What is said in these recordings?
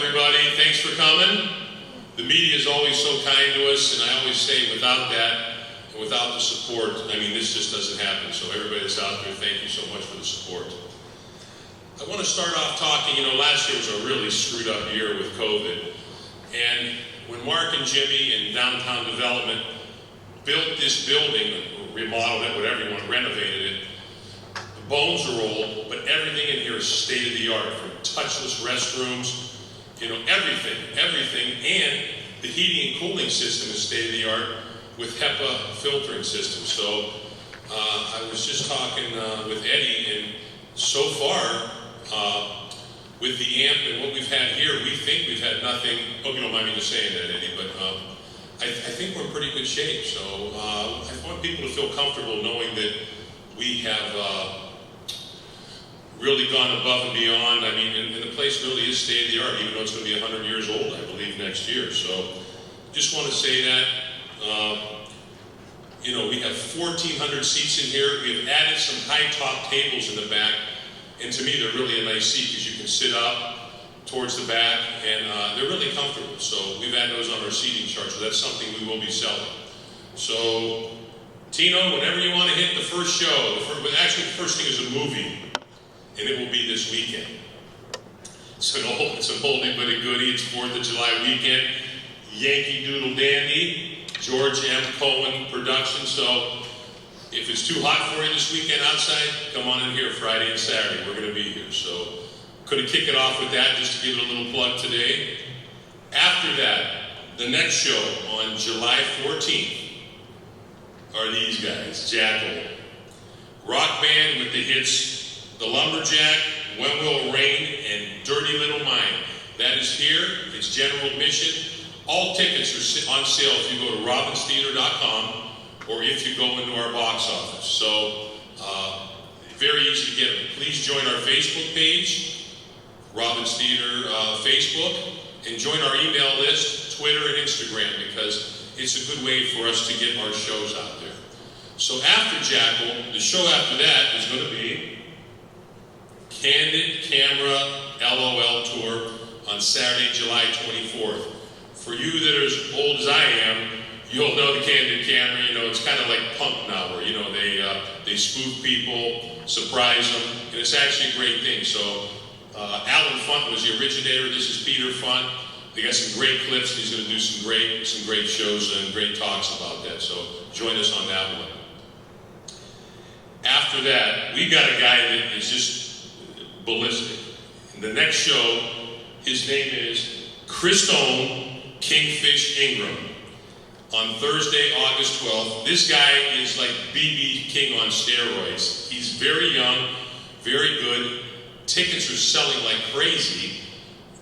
everybody. Thanks for coming. The media is always so kind to us, and I always say without that, and without the support, I mean, this just doesn't happen. So everybody that's out there, thank you so much for the support. I want to start off talking, last year was a really screwed up year with COVID. And when Mark and Jimmie in downtown development built this building, remodeled it, whatever you want, renovated it, the bones are old, but everything in here is state of the art, from touchless restrooms, everything, and the heating and cooling system is state of the art with HEPA filtering system. So I was just talking with Eddie, and so far, with the amp and what we've had here, we think we've had nothing. Hope you don't mind me just saying that, Eddie, but I think we're in pretty good shape. So I want people to feel comfortable knowing that we have really gone above and beyond. I mean, and the place really is state of the art, even though it's going to be 100 years old, I believe, next year. So just want to say that. We have 1,400 seats in here. We have added some high-top tables in the back. And to me, they're really a nice seat because you can sit up towards the back, and they're really comfortable. So we've added those on our seating chart, so that's something we will be selling. So, Tino, whenever you want to hit the first show, actually the first thing is a movie, and it will be this weekend. It's an oldie but a goodie. It's 4th of July weekend. Yankee Doodle Dandy, George M. Cohen production. So if it's too hot for you this weekend outside, come on in here Friday and Saturday. We're going to be here. So could have kicked it off with that just to give it a little plug today. After that, the next show on July 14th are these guys, Jackal. Rock band with the hits The Lumberjack, When Will It Rain, and Dirty Little Mind. That is here. It's general admission. All tickets are on sale if you go to robinstheater.com or if you go into our box office. So, very easy to get them. Please join our Facebook page, Robbins Theater Facebook, and join our email list, Twitter and Instagram, because it's a good way for us to get our shows out there. So after Jackal, the show after that is going to be Candid Camera LOL Tour on Saturday, July 24th. For you that are as old as I am, you'll know the Candid Camera. It's kind of like punk now, where they spoof people, surprise them, and it's actually a great thing. So Alan Funt was the originator. This is Peter Funt. They got some great clips. He's going to do some great shows and great talks about that. So join us on that one. After that, we've got a guy that is just ballistic. The next show, his name is Christone Kingfish Ingram. On Thursday, August 12th. This guy is like B.B. King on steroids. He's very young, very good. Tickets are selling like crazy.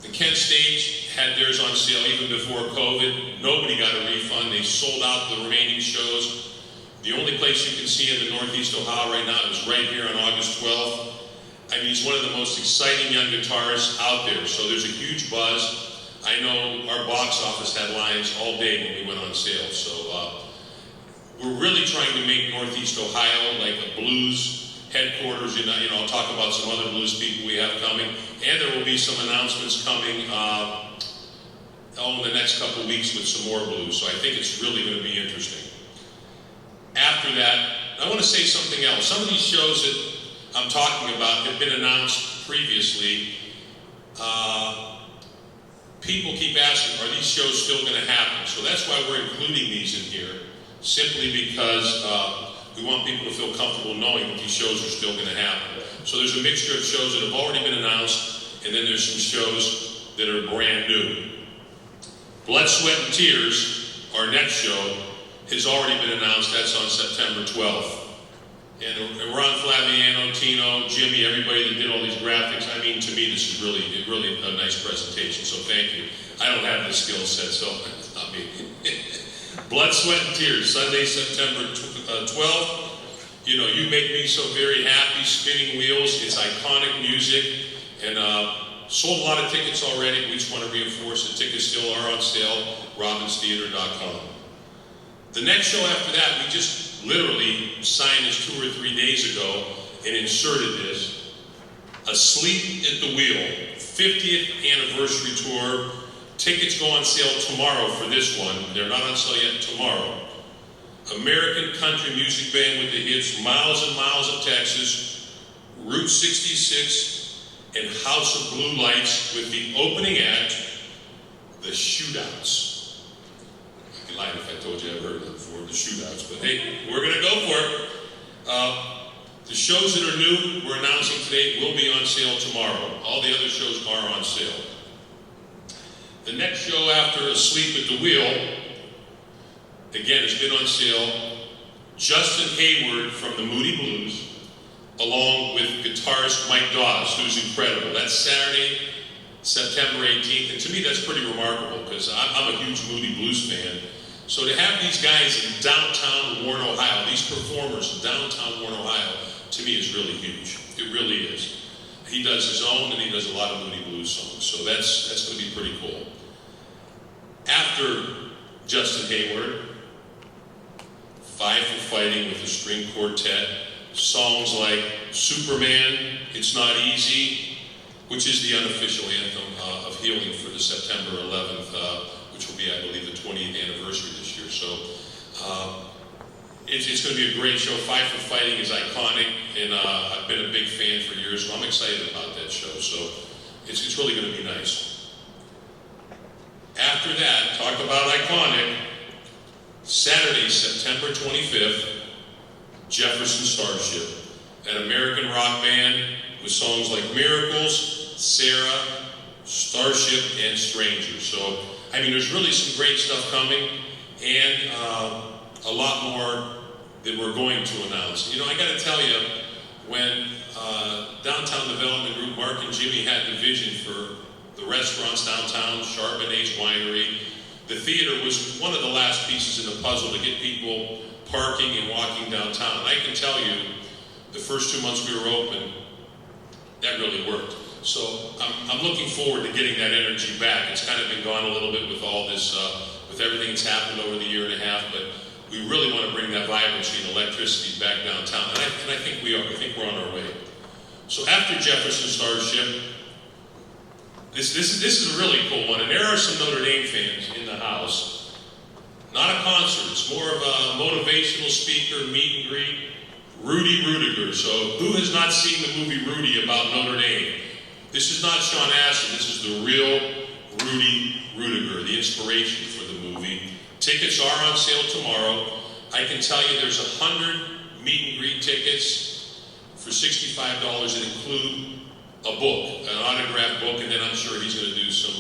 The Kent Stage had theirs on sale even before COVID. Nobody got a refund. They sold out the remaining shows. The only place you can see in the Northeast Ohio right now is right here on August 12th. I mean, he's one of the most exciting young guitarists out there. So there's a huge buzz. I know our box office had lines all day when we went on sale. So we're really trying to make Northeast Ohio like a blues headquarters. I'll talk about some other blues people we have coming. And there will be some announcements coming in the next couple of weeks with some more blues. So I think it's really going to be interesting. After that, I want to say something else. Some of these shows that I'm talking about have been announced previously. People keep asking, are these shows still going to happen? So that's why we're including these in here, simply because we want people to feel comfortable knowing that these shows are still going to happen. So there's a mixture of shows that have already been announced, and then there's some shows that are brand new. Blood, Sweat, and Tears, our next show, has already been announced. That's on September 12th. And Ron Flaviano, Tino, Jimmie, everybody that did all these graphics, I mean, to me, this is really a nice presentation, so thank you. I don't have the skill set, so it's not me. Blood, Sweat, and Tears, Sunday, September 12th. You make me so very happy, Spinning Wheels. It's iconic music, and sold a lot of tickets already. We just want to reinforce the tickets still are on sale, robinstheater.com. The next show after that, we just literally signed this 2 or 3 days ago and inserted this. Asleep at the Wheel, 50th anniversary tour. Tickets go on sale tomorrow for this one. They're not on sale yet tomorrow. American country music band with the hits Miles and Miles of Texas, Route 66, and House of Blue Lights with the opening act, The Shootouts. I'd be lying if I told you I've heard of them before, The Shootouts, but hey, we're gonna go for it. The shows that are new, we're announcing today, will be on sale tomorrow. All the other shows are on sale. The next show after Asleep at the Wheel, again, it's been on sale. Justin Hayward from the Moody Blues, along with guitarist Mike Dawes, who's incredible. That's Saturday, September 18th, and to me that's pretty remarkable because I'm a huge Moody Blues fan. So to have these guys in downtown Warren, Ohio, these performers in downtown Warren, Ohio, to me is really huge. It really is. He does his own and he does a lot of Moody Blues songs, so that's going to be pretty cool. After Justin Hayward, Five for Fighting with a string quartet, songs like Superman, It's Not Easy, which is the unofficial anthem of Healing for the September 11th, which will be, I believe, the 20th anniversary this year. So it's going to be a great show. Five for Fighting is iconic, and I've been a big fan for years, so I'm excited about that show. So it's really going to be nice. After that, talk about iconic, Saturday, September 25th, Jefferson Starship, an American rock band with songs like Miracles, Sarah, Starship, and Stranger. So, I mean, there's really some great stuff coming, and a lot more that we're going to announce. You know, I got to tell you, when Downtown Development Group, Mark and Jimmie had the vision for the restaurants downtown, Charbonnet's Winery, the theater was one of the last pieces in the puzzle to get people parking and walking downtown. And I can tell you, the first 2 months we were open, that really worked. So I'm looking forward to getting that energy back. It's kind of been gone a little bit with all this, with everything that's happened over the year and a half, but we really want to bring that vibrancy and electricity back downtown. And I think we are. I think we're on our way. So after Jefferson Starship, this is a really cool one, and there are some Notre Dame fans in the house. Not a concert, it's more of a motivational speaker, meet and greet, Rudy Ruettiger. So who has not seen the movie Rudy about Notre Dame? This is not Sean Astin, this is the real Rudy Ruettiger, the inspiration for the movie. Tickets are on sale tomorrow. I can tell you there's 100 meet and greet tickets for $65 that include a book, an autographed book, and then I'm sure he's going to do some,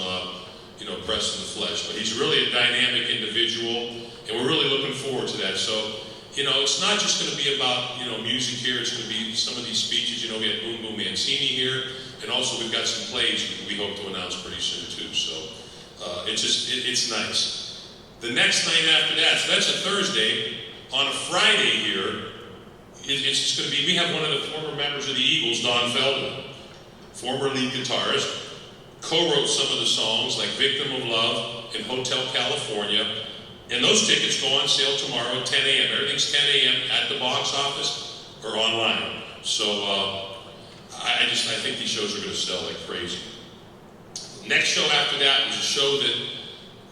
press in the flesh. But he's really a dynamic individual, and we're really looking forward to that. So, it's not just going to be about, music here. It's going to be some of these speeches. We had Boom Boom Mancini here, and also we've got some plays we hope to announce pretty soon too. So, it's nice. The next night after that, so that's a Thursday. On a Friday here, it's just going to be, we have one of the former members of the Eagles, Don Feldman, former lead guitarist, co-wrote some of the songs like Victim of Love and Hotel California. And those tickets go on sale tomorrow at 10 a.m. Everything's 10 a.m. at the box office or online. So I think these shows are going to sell like crazy. Next show after that is a show that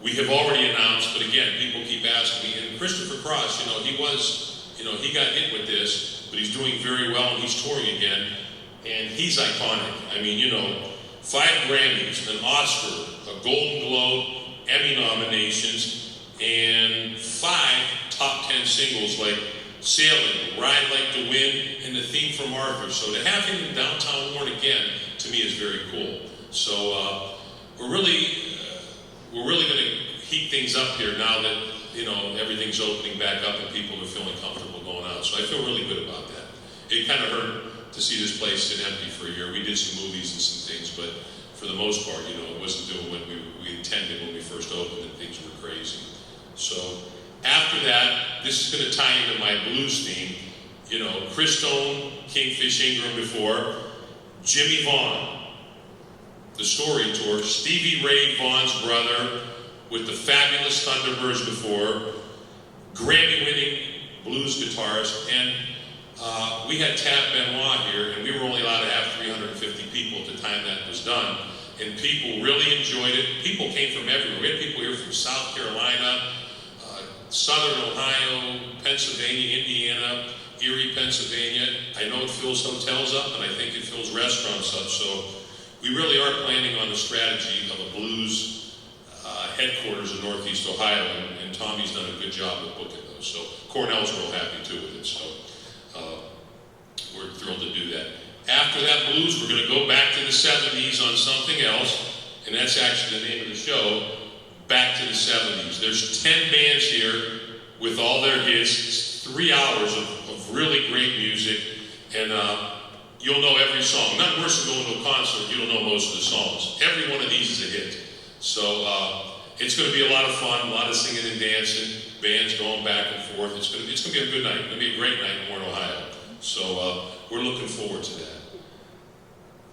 we have already announced, but again, people keep asking me. And Christopher Cross, he got hit with this, but he's doing very well and he's touring again. And he's iconic. I mean, 5 Grammys, an Oscar, a Golden Globe, Emmy nominations, and 5 top 10 singles like Sailing, Ride Like the Wind, and the theme from Arthur. So to have him in downtown Warren again, to me, is very cool. So we're really going to heat things up here now that everything's opening back up and people are feeling comfortable going out. So I feel really good about that. It kind of hurt to see this place sit empty for a year. We did some movies and some things, but for the most part, it wasn't doing what we intended when we first opened, and things were crazy. So after that, this is going to tie into my blues theme. Chris Stone, Kingfish Ingram before, Jimmie Vaughan, the Story Tour, Stevie Ray Vaughan's brother with the fabulous Thunderbirds before, Grammy-winning blues guitarist, and we had Tab Benoit here, and we were only allowed to have 350 people at the time that was done. and people really enjoyed it. People came from everywhere. We had people here from South Carolina, Southern Ohio, Pennsylvania, Indiana, Erie, Pennsylvania. I know it fills hotels up, and I think it fills restaurants up, so we really are planning on the strategy of a blues headquarters in Northeast Ohio, and Tommy's done a good job of booking those. So Cornell's real happy too with it, so we're thrilled to do that. After that blues, we're going to go back to the 70s on something else, and that's actually the name of the show, Back to the 70s. There's 10 bands here with all their hits. It's 3 hours of really great music, and you'll know every song. Nothing worse than going to a concert, you don't know most of the songs. Every one of these is a hit. So it's going to be a lot of fun, a lot of singing and dancing, bands going back and forth. It's going to be a good night. It's going to be a great night in Warren, Ohio. So we're looking forward to that.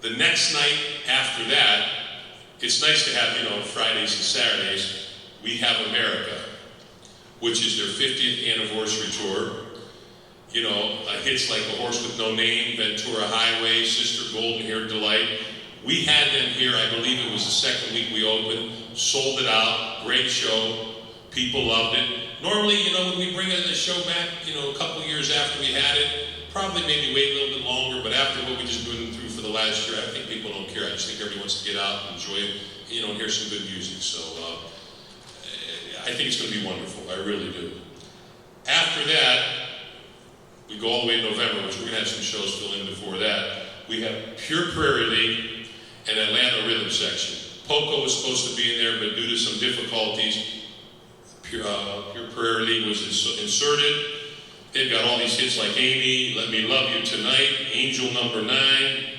The next night after that, it's nice to have, Fridays and Saturdays, we have America, which is their 50th anniversary tour. Hits like A Horse with No Name, Ventura Highway, Sister Golden Haired Delight. We had them here, I believe it was the second week we opened, sold it out, great show, people loved it. Normally, when we bring a show back, a couple years after we had it, probably maybe wait a little bit longer, but after what we just been through for the last year, I think people don't care. I just think everybody wants to get out and enjoy it, and hear some good music. So I think it's going to be wonderful. I really do. After that, we go all the way to November, which we're going to have some shows fill in before that. We have Pure Prairie League and Atlanta Rhythm Section. Poco was supposed to be in there, but due to some difficulties, Pure Prairie League was inserted. They've got all these hits like Amy, Let Me Love You Tonight, Angel Number 9,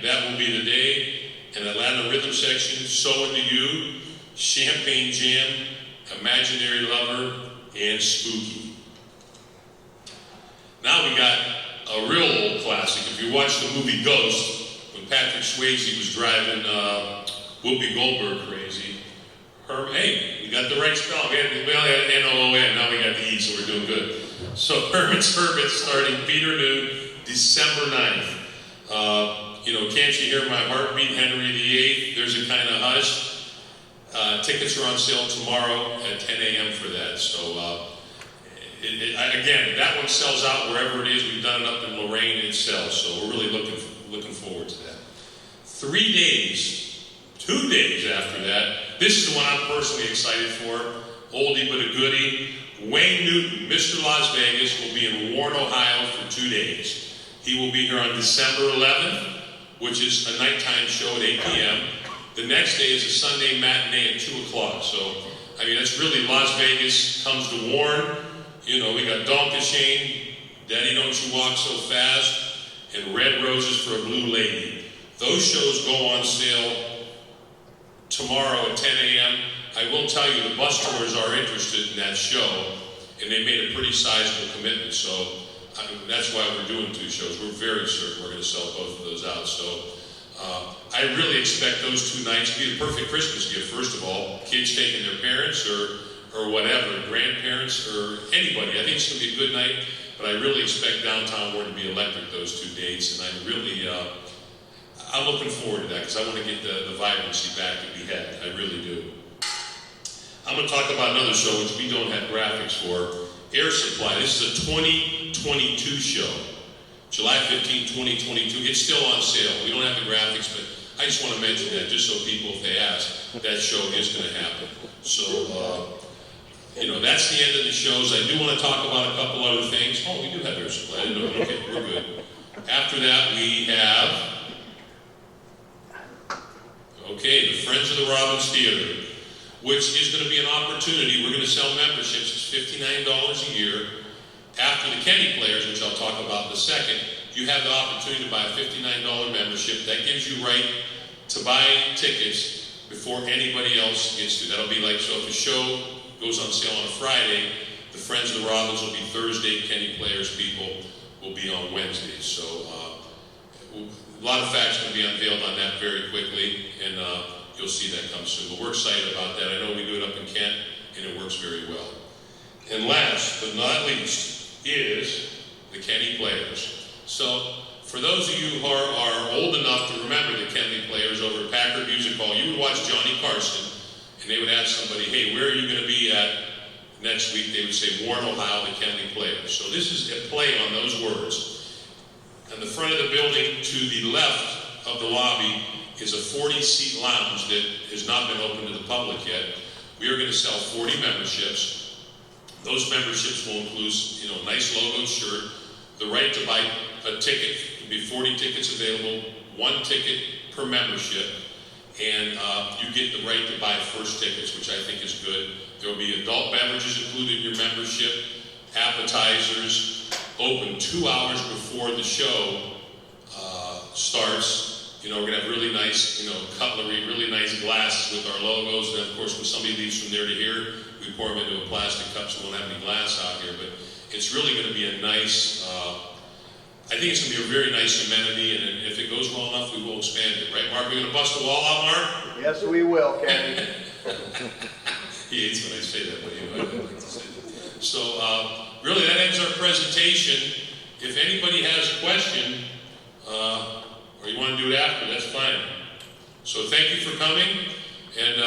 That Will Be the Day, and Atlanta Rhythm Section, So Into You, Champagne Jam, Imaginary Lover, and Spooky. Now we got a real old classic. If you watch the movie Ghost, when Patrick Swayze was driving Whoopi Goldberg crazy, hey, we got the right spell. We only had N-O-O-N, now we got the E, so we're doing good. So Hermit's starting Peter Noon, December 9th. Can't You Hear My Heartbeat, Henry VIII, There's a Kind of Hush. Tickets are on sale tomorrow at 10 a.m. for that. So again, that one sells out wherever it is. We've done it up in Lorraine, it sells. So we're really looking forward to that. 2 days after that, this is the one I'm personally excited for. Oldie but a goodie. Wayne Newton, Mr. Las Vegas, will be in Warren, Ohio for 2 days. He will be here on December 11th, which is a nighttime show at 8 p.m. The next day is a Sunday matinee at 2 o'clock. So, that's really Las Vegas comes to Warren. We got Donkashane, Daddy Don't You Walk So Fast, and Red Roses for a Blue Lady. Those shows go on sale tomorrow at 10 a.m. I will tell you, the bus tours are interested in that show, and they made a pretty sizable commitment, so that's why we're doing 2 shows. We're very certain we're going to sell both of those out. So I really expect those 2 nights to be the perfect Christmas gift. First of all, kids taking their parents or whatever, grandparents or anybody. I think it's going to be a good night, but I really expect downtown Warren to be electric those 2 dates, and I'm looking forward to that because I want to get the vibrancy back that we had. I really do. I'm going to talk about another show which we don't have graphics for, Air Supply. This is a 2022 show, July 15, 2022. It's still on sale. We don't have the graphics, but I just want to mention that just so people, if they ask, that show is going to happen. So, that's the end of the shows. I do want to talk about a couple other things. Oh, we do have Air Supply. I didn't know. Okay, we're good. After that, we have, the Friends of the Robbins Theater, which is going to be an opportunity. We're going to sell memberships. It's $59 a year. After the Kenny Players, which I'll talk about in a second, you have the opportunity to buy a $59 membership. That gives you right to buy tickets before anybody else gets to. That'll be like, so if a show goes on sale on a Friday, the Friends of the Robbins will be Thursday, Kenny Players people will be on Wednesday. So a lot of facts going to be unveiled on that very quickly, and you'll see that come soon. But we're excited about that. I know we do it up in Kent, and it works very well. And last but not least is the Kenny Players. So for for those of you who are old enough to remember the Kenley Players over at Packard Music Hall, you would watch Johnny Carson, and they would ask somebody, hey, where are you going to be at next week? They would say, Warren, Ohio, the Kenley Players. So this is a play on those words. In the front of the building, to the left of the lobby, is a 40-seat lounge that has not been open to the public yet. We are going to sell 40 memberships. Those memberships will include, nice logo shirt, the right to buy a ticket. There'll be 40 tickets available, 1 ticket per membership, and you get the right to buy first tickets, which I think is good. There will be adult beverages included in your membership, appetizers, open 2 hours before the show starts. We're going to have really nice, cutlery, really nice glasses with our logos. And of course, when somebody leaves from there to here, we pour them into a plastic cup so we won't have any glass out here. But it's really going to be a nice, I think it's going to be a very nice amenity. And if it goes well enough, we will expand it. Right, Mark? We're going to bust the wall out, Mark? Yes, we will, Kenny. He hates when I say that, but I like to say that. So, really, that ends our presentation. If anybody has a question, or you want to do it after, that's fine. So thank you for coming, and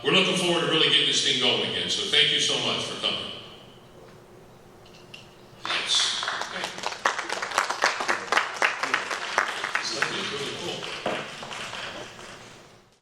we're looking forward to really getting this thing going again. So thank you so much for coming.